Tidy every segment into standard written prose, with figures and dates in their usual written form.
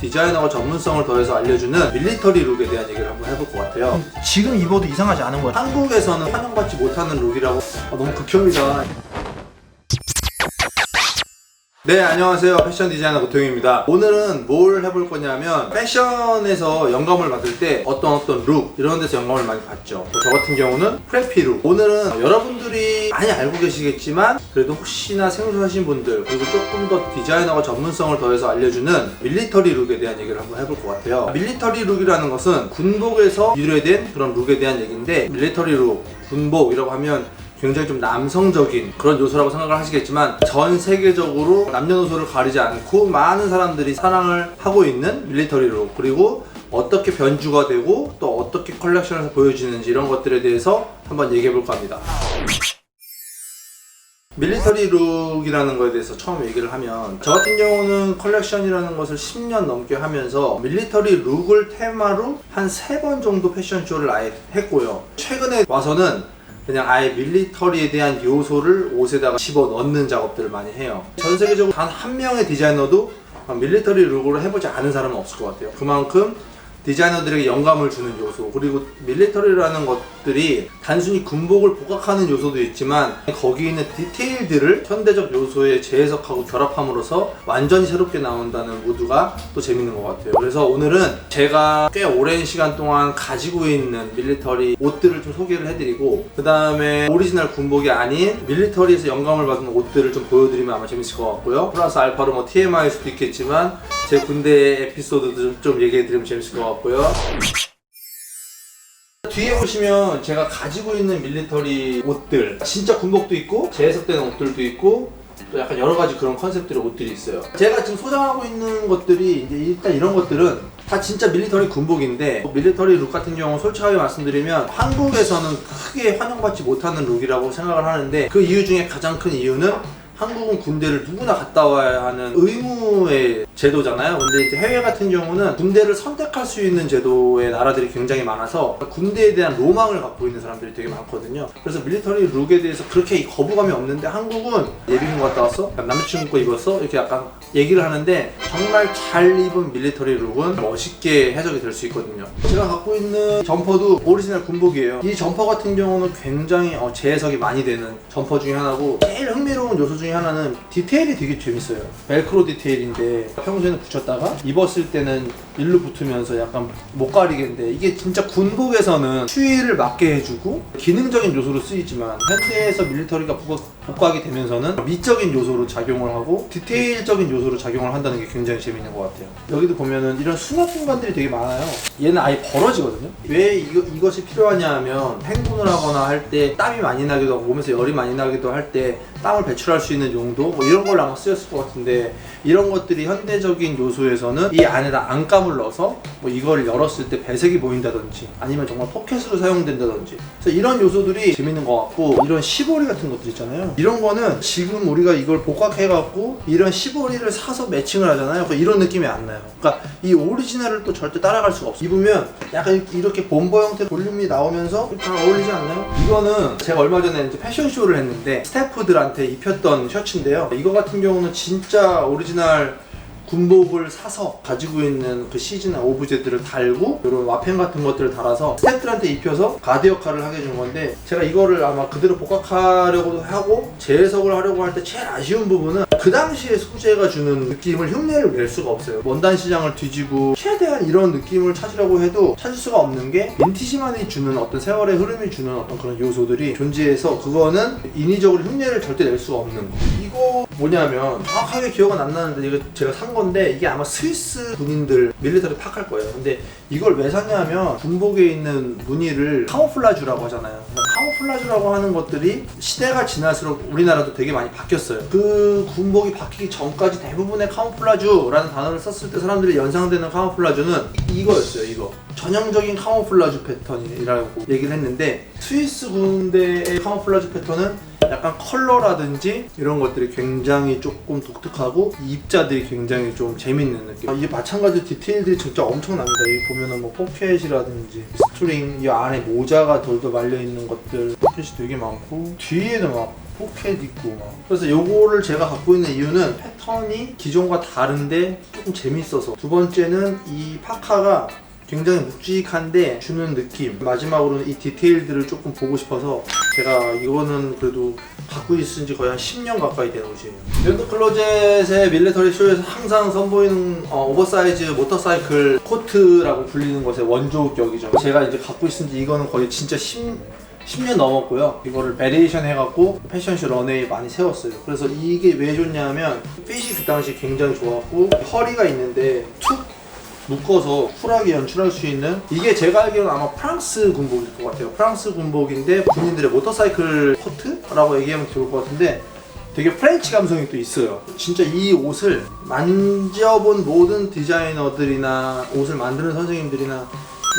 디자이너가 전문성을 더해서 알려주는 밀리터리 룩에 대한 얘기를 한번 해볼 것 같아요. 지금 입어도 이상하지 않은 것 같아. 한국에서는 환영받지 못하는 룩이라고. 너무 극혐이다. 네, 안녕하세요. 패션 디자이너 고통입니다. 오늘은 뭘 해볼 거냐면 패션에서 영감을 받을 때 어떤 룩 이런 데서 영감을 많이 받죠. 저 같은 경우는 프레피 룩. 오늘은 여러분들이 많이 알고 계시겠지만 그래도 혹시나 생소하신 분들, 그리고 조금 더 디자이너가 전문성을 더해서 알려주는 밀리터리 룩에 대한 얘기를 한번 해볼 것 같아요. 밀리터리 룩이라는 것은 군복에서 유래된 그런 룩에 대한 얘기인데, 밀리터리 룩, 군복이라고 하면 굉장히 좀 남성적인 그런 요소라고 생각을 하시겠지만, 전 세계적으로 남녀노소를 가리지 않고 많은 사람들이 사랑을 하고 있는 밀리터리 룩, 그리고 어떻게 변주가 되고 또 어떻게 컬렉션에서 보여지는지 이런 것들에 대해서 한번 얘기해 볼까 합니다. 밀리터리 룩이라는 거에 대해서 처음 얘기를 하면, 저 같은 경우는 컬렉션이라는 것을 10년 넘게 하면서 밀리터리 룩을 테마로 한 3번 정도 패션쇼를 아예 했고요. 최근에 와서는 그냥 아예 밀리터리에 대한 요소를 옷에다가 집어넣는 작업들을 많이 해요. 전 세계적으로 단 한 명의 디자이너도 밀리터리 룩으로 해보지 않은 사람은 없을 것 같아요. 그만큼 디자이너들에게 영감을 주는 요소, 그리고 밀리터리라는 것들이 단순히 군복을 복각하는 요소도 있지만 거기 있는 디테일들을 현대적 요소에 재해석하고 결합함으로써 완전히 새롭게 나온다는 무드가 또 재밌는 것 같아요. 그래서 오늘은 제가 꽤 오랜 시간 동안 가지고 있는 밀리터리 옷들을 좀 소개를 해드리고, 그 다음에 오리지널 군복이 아닌 밀리터리에서 영감을 받은 옷들을 좀 보여드리면 아마 재밌을 것 같고요. 플러스 알파로 뭐 TMI일 수도 있겠지만 제 군대 에피소드도 좀 얘기해드리면 재밌을 것 같고요. 뒤에 보시면 제가 가지고 있는 밀리터리 옷들, 진짜 군복도 있고 재해석되는 옷들도 있고 또 약간 여러 가지 그런 컨셉들의 옷들이 있어요. 제가 지금 소장하고 있는 것들이 이제 일단 이런 것들은 다 진짜 밀리터리 군복인데, 밀리터리 룩 같은 경우 솔직하게 말씀드리면 한국에서는 크게 환영받지 못하는 룩이라고 생각을 하는데, 그 이유 중에 가장 큰 이유는 한국은 군대를 누구나 갔다 와야 하는 의무의 제도잖아요. 근데 이제 해외 같은 경우는 군대를 선택할 수 있는 제도의 나라들이 굉장히 많아서 군대에 대한 로망을 갖고 있는 사람들이 되게 많거든요. 그래서 밀리터리 룩에 대해서 그렇게 거부감이 없는데, 한국은 예비군 갔다 왔어? 남자친구 거 입었어? 이렇게 약간 얘기를 하는데, 정말 잘 입은 밀리터리 룩은 멋있게 해석이 될 수 있거든요. 제가 갖고 있는 점퍼도 오리지널 군복이에요. 이 점퍼 같은 경우는 굉장히 재해석이 많이 되는 점퍼 중에 하나고, 제일 흥미로운 요소 중에 하나는 디테일이 되게 재밌어요. 벨크로 디테일인데 평소에는 붙였다가 입었을 때는 일로 붙으면서 약간 못 가리겠는데, 이게 진짜 군복에서는 추위를 막게 해주고 기능적인 요소로 쓰이지만 현대에서 밀리터리가 복각이 되면서는 미적인 요소로 작용을 하고 디테일적인 요소로 작용을 한다는 게 굉장히 재밌는 것 같아요. 여기도 보면은 이런 수납 공간들이 되게 많아요. 얘는 아예 벌어지거든요. 왜 이것이 필요하냐 하면, 행군을 하거나 할 때 땀이 많이 나기도 하고 몸에서 열이 많이 나기도 할 때 땀을 배출할 수 있는 용도, 뭐 이런 걸 아마 쓰였을 것 같은데, 이런 것들이 현대적인 요소에서는 이 안에다 안감을 넣어서 뭐 이걸 열었을 때 배색이 보인다든지 아니면 정말 포켓으로 사용된다든지, 그래서 이런 요소들이 재밌는 것 같고, 이런 시보리 같은 것들 있잖아요. 이런 거는 지금 우리가 이걸 복각해갖고 이런 시보리를 사서 매칭을 하잖아요. 이런 느낌이 안 나요. 그러니까 이 오리지널을 또 절대 따라갈 수가 없어요. 입으면 약간 이렇게 bomber 형태의 볼륨이 나오면서 잘 어울리지 않나요? 이거는 제가 얼마 전에 이제 패션쇼를 했는데 스태프들한테 입혔던 셔츠인데요. 이거 같은 경우는 진짜 오리지널 군복을 사서 가지고 있는 그 시즌의 오브제들을 달고 이런 와펜 같은 것들을 달아서 스태프들한테 입혀서 가드 역할을 하게 해준 건데, 제가 이거를 아마 그대로 복각하려고도 하고 재해석을 하려고 할 때 제일 아쉬운 부분은 그 당시에 소재가 주는 느낌을 흉내를 낼 수가 없어요. 원단 시장을 뒤지고 최대한 이런 느낌을 찾으려고 해도 찾을 수가 없는 게, 빈티지만이 주는 어떤 세월의 흐름이 주는 어떤 그런 요소들이 존재해서 그거는 인위적으로 흉내를 절대 낼 수가 없는 거. 이거 뭐냐면 정확하게 기억은 안 나는데 이거 제가 산 건데, 이게 아마 스위스 군인들 밀리터리 팍할 거예요. 근데 이걸 왜 샀냐면 군복에 있는 무늬를 카모플라주라고 하잖아요. 카모플라주라고 하는 것들이 시대가 지날수록 우리나라도 되게 많이 바뀌었어요. 그 군복이 바뀌기 전까지 대부분의 카모플라주라는 단어를 썼을 때 사람들이 연상되는 카모플라주는 이거였어요. 이거 전형적인 카모플라주 패턴이라고 얘기를 했는데, 스위스 군대의 카모플라주 패턴은 약간 컬러라든지 이런 것들이 굉장히 조금 독특하고 이 입자들이 굉장히 좀 재밌는 느낌. 이게 마찬가지로 디테일들이 진짜 엄청납니다. 여기 보면은 뭐 포켓이라든지 스트링, 이 안에 모자가 돌돌 말려있는 것들, 포켓이 되게 많고 뒤에도 막 포켓 있고 막. 그래서 요거를 제가 갖고 있는 이유는 패턴이 기존과 다른데 조금 재밌어서, 두 번째는 이 파카가 굉장히 묵직한데 주는 느낌, 마지막으로는 이 디테일들을 조금 보고 싶어서 제가 이거는 그래도 갖고 있은 지 거의 한 10년 가까이 된 옷이에요. 랜드 클로젯의 밀리터리 쇼에서 항상 선보이는 오버사이즈 모터사이클 코트라고 불리는 것의 원조격이죠. 제가 이제 갖고 있은 지 이거는 거의 진짜 10년 넘었고요. 이거를 베리에이션 해갖고 패션쇼 런웨이 많이 세웠어요. 그래서 이게 왜 좋냐면 핏이 그 당시 굉장히 좋았고, 허리가 있는데 툭 묶어서 쿨하게 연출할 수 있는, 이게 제가 알기로는 아마 프랑스 군복일 것 같아요. 프랑스 군복인데 군인들의 모터사이클 코트라고 얘기하면 좋을 것 같은데 되게 프렌치 감성이 또 있어요. 진짜 이 옷을 만져본 모든 디자이너들이나 옷을 만드는 선생님들이나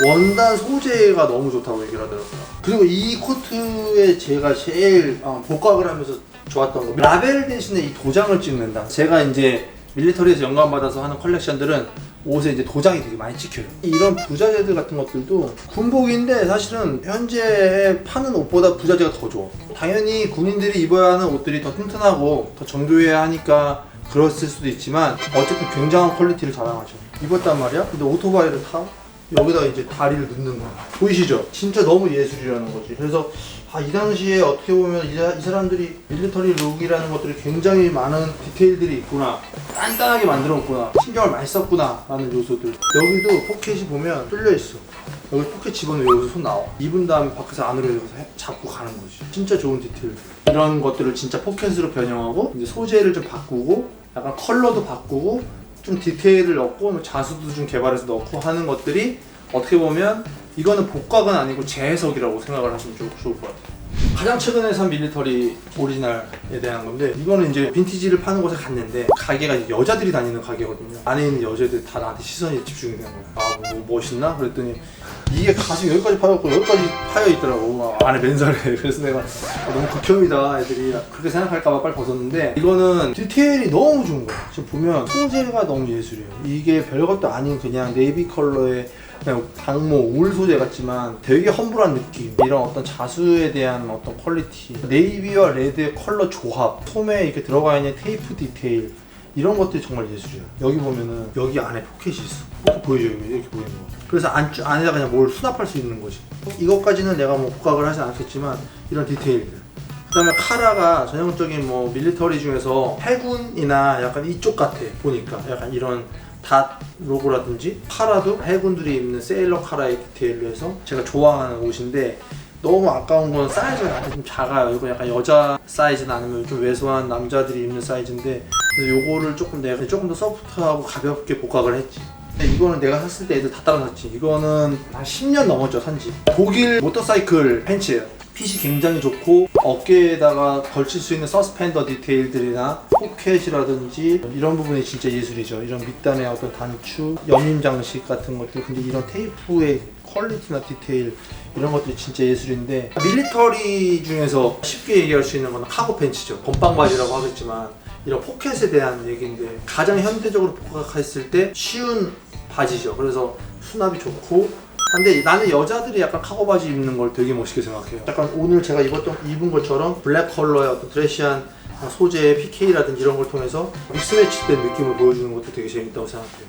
원단 소재가 너무 좋다고 얘기를 하더라고요. 그리고 이 코트에 제가 제일 복각을 하면서 좋았던 거, 라벨 대신에 이 도장을 찍는다. 제가 이제 밀리터리에서 영감받아서 하는 컬렉션들은 옷에 이제 도장이 되게 많이 찍혀요. 이런 부자재들 같은 것들도 군복인데 사실은 현재 파는 옷보다 부자재가 더 좋아. 당연히 군인들이 입어야 하는 옷들이 더 튼튼하고 더 정교해야 하니까 그랬을 수도 있지만 어쨌든 굉장한 퀄리티를 자랑하죠. 입었단 말이야? 근데 오토바이를 타? 여기다 이제 다리를 넣는 거야. 보이시죠? 진짜 너무 예술이라는 거지. 그래서 이 당시에 어떻게 보면 이 사람들이 밀리터리 룩이라는 것들이 굉장히 많은 디테일들이 있구나, 단단하게 만들었구나, 신경을 많이 썼구나 라는 요소들. 여기도 포켓이 보면 뚫려 있어. 여기 포켓 집어넣으면 여기서 손 나와. 입은 다음에 밖에서 안으로 이렇게 잡고 가는 거지. 진짜 좋은 디테일. 이런 것들을 진짜 포켓으로 변형하고 이제 소재를 좀 바꾸고 약간 컬러도 바꾸고 좀 디테일을 넣고 자수도 좀 개발해서 넣고 하는 것들이 어떻게 보면 이거는 복각은 아니고 재해석이라고 생각을 하시면 좋을 것 같아요. 가장 최근에 산 밀리터리 오리지널에 대한 건데, 이거는 이제 빈티지를 파는 곳에 갔는데 가게가 이제 여자들이 다니는 가게거든요. 안에 있는 여자들이 다 나한테 시선이 집중이 되는 거야. 뭐 멋있나? 그랬더니 이게 가슴 여기까지 파였고 여기까지 파여 있더라고. 안에 맨살에. 그래서 내가 너무 극혐이다, 애들이 그렇게 생각할까봐 빨리 벗었는데, 이거는 디테일이 너무 좋은 거야. 지금 보면 소재가 너무 예술이에요. 이게 별것도 아닌 그냥 네이비 컬러의 그냥 당모 울 소재 같지만 되게 험불한 느낌, 이런 어떤 자수에 대한 어떤 퀄리티, 네이비와 레드의 컬러 조합, 솜에 이렇게 들어가 있는 테이프 디테일, 이런 것들이 정말 예술이야. 여기 보면은 여기 안에 포켓이 있어. 포켓 보이죠? 이렇게 보이는 거. 그래서 안에다 그냥 뭘 수납할 수 있는 거지. 이것까지는 내가 뭐 복각을 하진 않겠지만 이런 디테일들. 그 다음에 카라가 전형적인 뭐 밀리터리 중에서 해군이나 약간 이쪽 같아 보니까. 약간 이런 닷 로고라든지, 카라도 해군들이 입는 세일러 카라의 디테일로 해서 제가 좋아하는 옷인데, 너무 아까운 건 사이즈가 나한테 좀 작아요. 이거 약간 여자 사이즈는 아니면 좀 왜소한 남자들이 입는 사이즈인데, 그래서 요거를 내가 조금 더 소프트하고 가볍게 복각을 했지. 근데 이거는 내가 샀을 때 애들 다 따라 샀지. 이거는 한 10년 넘었죠, 산지. 독일 모터사이클 팬츠예요. 핏이 굉장히 좋고 어깨에다가 걸칠 수 있는 서스펜더 디테일들이나 포켓이라든지 이런 부분이 진짜 예술이죠. 이런 밑단의 어떤 단추, 연임 장식 같은 것들, 근데 이런 테이프의 퀄리티나 디테일, 이런 것들이 진짜 예술인데, 밀리터리 중에서 쉽게 얘기할 수 있는 건 카고 팬츠죠. 건빵 바지라고 하겠지만 이런 포켓에 대한 얘기인데, 가장 현대적으로 복각했을 때 쉬운 바지죠. 그래서 수납이 좋고. 근데 나는 여자들이 약간 카고 바지 입는 걸 되게 멋있게 생각해요. 약간 오늘 제가 입은 것처럼 블랙 컬러의 어떤 드레시한 소재의 PK라든지 이런 걸 통해서 믹스매치된 느낌을 보여주는 것도 되게 재밌다고 생각해요.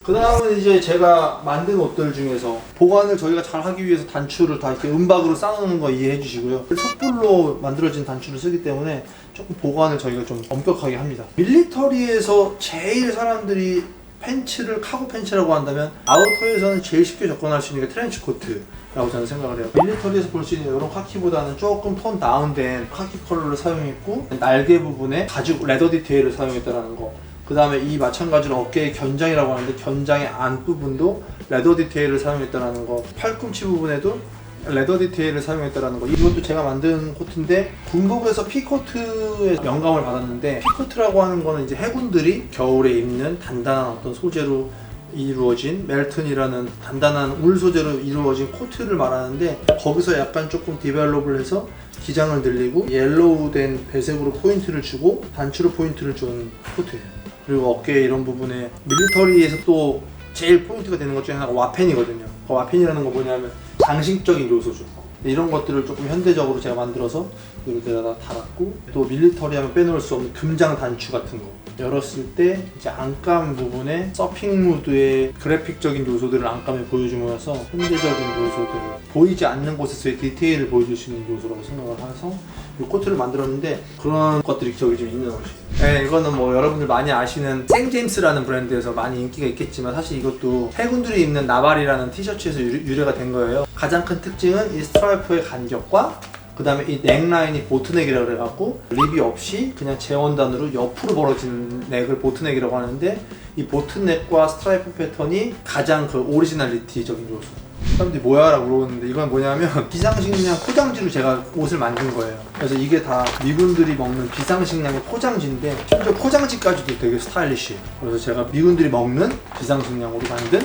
그 다음은 이제 제가 만든 옷들 중에서 보관을 저희가 잘 하기 위해서 단추를 다 이렇게 은박으로 쌓아놓는 거 이해해 주시고요. 숯불로 만들어진 단추를 쓰기 때문에 조금 보관을 저희가 좀 엄격하게 합니다. 밀리터리에서 제일 사람들이 팬츠를 카고 팬츠라고 한다면 아우터에서는 제일 쉽게 접근할 수 있는 게 트렌치 코트라고 저는 생각을 해요. 밀리터리에서 볼 수 있는 이런 카키보다는 조금 톤 다운된 카키 컬러를 사용했고, 날개 부분에 가죽 레더 디테일을 사용했다는 거. 그 다음에 이 마찬가지로 어깨의 견장이라고 하는데 견장의 안 부분도 레더 디테일을 사용했다는 거. 팔꿈치 부분에도 레더 디테일을 사용했다는 거. 이것도 제가 만든 코트인데 군복에서 피코트에 영감을 받았는데, 피코트라고 하는 거는 이제 해군들이 겨울에 입는 단단한 어떤 소재로 이루어진 멜튼이라는 단단한 울 소재로 이루어진 코트를 말하는데, 거기서 약간 조금 디벨롭을 해서 기장을 늘리고 옐로우된 배색으로 포인트를 주고 단추로 포인트를 준 코트예요. 그리고 어깨 이런 부분에 밀리터리에서 또 제일 포인트가 되는 것 중에 하나가 와펜이거든요. 그 와펜이라는 거 뭐냐면 장식적인 요소죠. 이런 것들을 조금 현대적으로 제가 만들어서 이렇게다가 달았고, 또 밀리터리 하면 빼놓을 수 없는 금장 단추 같은 거 열었을 때 이제 안감 부분에 서핑 무드의 그래픽적인 요소들을 안감에 보여주면서 현대적인 요소들, 보이지 않는 곳에서의 디테일을 보여줄 수 있는 요소라고 생각을 해서 이 코트를 만들었는데, 그런 것들이 기억이 좀 있는 옷이에요. 네, 이거는 뭐 여러분들 많이 아시는 생제임스라는 브랜드에서 많이 인기가 있겠지만, 사실 이것도 해군들이 입는 나발이라는 티셔츠에서 유래가 된 거예요. 가장 큰 특징은 이 스트라이프의 간격과 그 다음에 이 넥라인이 보트넥이라고 그래갖고 립이 없이 그냥 재원단으로 옆으로 벌어진 넥을 보트넥이라고 하는데, 이 보트넥과 스트라이프 패턴이 가장 그 오리지널리티적인 요소. 사람들이 뭐야? 라고 물어보는데, 이건 뭐냐면 비상식량 포장지로 제가 옷을 만든 거예요. 그래서 이게 다 미군들이 먹는 비상식량의 포장지인데, 심지어 포장지까지도 되게 스타일리시해요. 그래서 제가 미군들이 먹는 비상식량으로 만든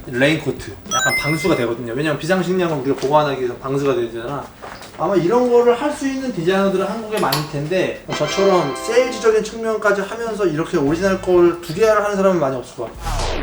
레인코트, 약간 방수가 되거든요. 왜냐면 비상식량을 우리가 보관하기 위해서 방수가 되잖아. 아마 이런 거를 할 수 있는 디자이너들은 한국에 많을 텐데, 저처럼 세일즈적인 측면까지 하면서 이렇게 오리지널 걸 두 개를 하는 사람은 많이 없을 것 같아요.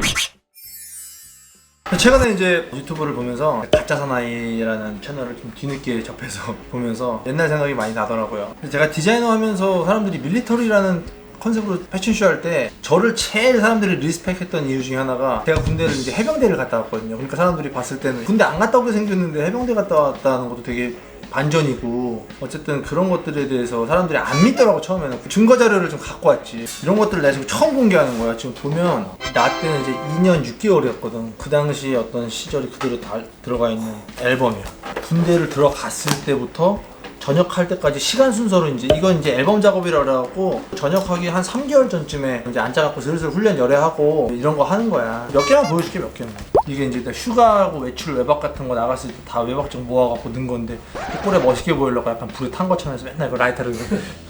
최근에 이제 유튜브를 보면서 가짜 사나이라는 채널을 좀 뒤늦게 접해서 보면서 옛날 생각이 많이 나더라고요. 제가 디자이너 하면서 사람들이 밀리터리라는 컨셉으로 패션쇼 할 때 저를 제일 사람들이 리스펙했던 이유 중에 하나가, 제가 군대를 이제 해병대를 갔다 왔거든요. 그러니까 사람들이 봤을 때는 군대 안 갔다 오게 생겼는데 해병대 갔다 왔다는 것도 되게 반전이고, 어쨌든 그런 것들에 대해서 사람들이 안 믿더라고. 처음에는 증거 자료를 좀 갖고 왔지. 이런 것들을 내가 지금 처음 공개하는 거야. 지금 보면 나 때는 이제 2년 6개월이었거든. 그 당시 어떤 시절이 그대로 다 들어가 있는 앨범이야. 군대를 들어갔을 때부터 전역할 때까지 시간 순서로 이건 이제 앨범 작업이라 그래갖고, 전역하기 한 3개월 전쯤에 이제 앉아갖고 슬슬 훈련 열애하고 이런 거 하는 거야. 몇 개만 보여줄게, 몇 개만. 이게 이제 휴가하고 외출 외박 같은 거 나갔을 때 다 외박증 모아갖고 넣은 건데, 꼴에 멋있게 보이려고 약간 불에 탄 것처럼 해서 맨날 그 라이터를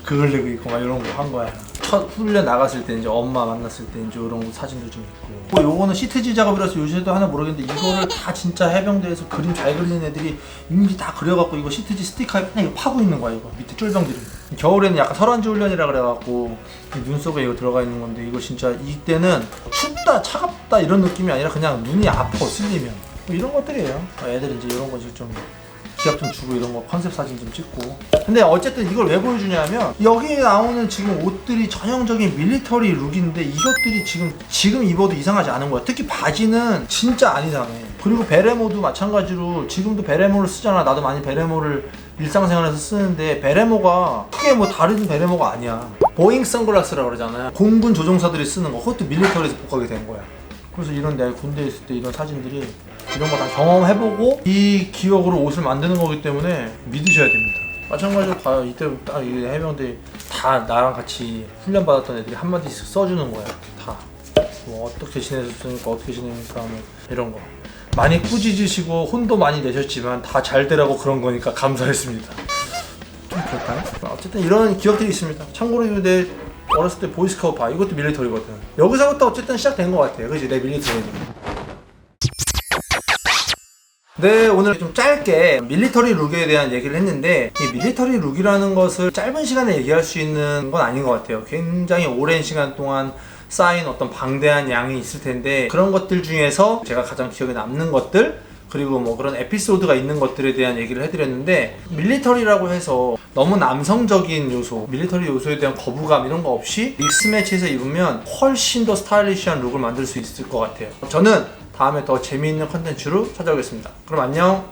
그걸 내고 있고 막 이런 거 한 거야. 첫 훈련 나갔을 때 이제 엄마 만났을 때 이제 이런 거 사진도 좀 있고, 요거는 시트지 작업이라서 요새도 하나 모르겠는데, 이거를 다 진짜 해병대에서 그림 잘 그리는 애들이 이미 다 그려갖고 이거 시트지 스티커에 그냥 이거 파고 있는 거야. 이거 밑에 쫄병들이. 겨울에는 약간 설안주 훈련이라 그래갖고 눈 속에 이거 들어가 있는 건데, 이거 진짜 이때는 춥다 차갑다 이런 느낌이 아니라 그냥 눈이 아파 쓸리면, 뭐 이런 것들이에요. 애들이 이제 이런 거 좀 기합 좀 주고 이런 거 컨셉 사진 좀 찍고. 근데 어쨌든 이걸 왜 보여주냐면, 여기에 나오는 지금 옷들이 전형적인 밀리터리 룩인데, 이것들이 지금 입어도 이상하지 않은 거야. 특히 바지는 진짜 안 이상해. 그리고 베레모도 마찬가지로 지금도 베레모를 쓰잖아. 나도 많이 베레모를 일상생활에서 쓰는데, 베레모가 크게 뭐 다른 베레모가 아니야. 보잉 선글라스라고 그러잖아요. 공군 조종사들이 쓰는 거, 그것도 밀리터리에서 복하게 된 거야. 그래서 이런 내가 군대에 있을 때 이런 사진들이, 이런 거 다 경험해보고 이 기억으로 옷을 만드는 거기 때문에 믿으셔야 됩니다. 마찬가지로 봐요. 이때 딱 이 해병대 다 나랑 같이 훈련 받았던 애들이 한마디씩 써주는 거야. 이렇게 다. 뭐 어떻게 지내셨습니까? 어떻게 지내십니까? 뭐 이런 거. 많이 꾸짖으시고 혼도 많이 내셨지만 다 잘 되라고 그런 거니까 감사했습니다. 좀 그렇다. 어쨌든 이런 기억들이 있습니다. 참고로 이거 내 어렸을 때 보이스카우트 봐. 이것도 밀리터리거든. 여기서부터 어쨌든 시작된 것 같아요. 그치? 내 밀리터리는. 네, 오늘 좀 짧게 밀리터리 룩에 대한 얘기를 했는데, 이 밀리터리 룩이라는 것을 짧은 시간에 얘기할 수 있는 건 아닌 것 같아요. 굉장히 오랜 시간 동안 쌓인 어떤 방대한 양이 있을 텐데, 그런 것들 중에서 제가 가장 기억에 남는 것들, 그리고 뭐 그런 에피소드가 있는 것들에 대한 얘기를 해드렸는데, 밀리터리라고 해서 너무 남성적인 요소, 밀리터리 요소에 대한 거부감 이런 거 없이 믹스매치해서 입으면 훨씬 더 스타일리시한 룩을 만들 수 있을 것 같아요. 저는 다음에 더 재미있는 컨텐츠로 찾아오겠습니다. 그럼 안녕!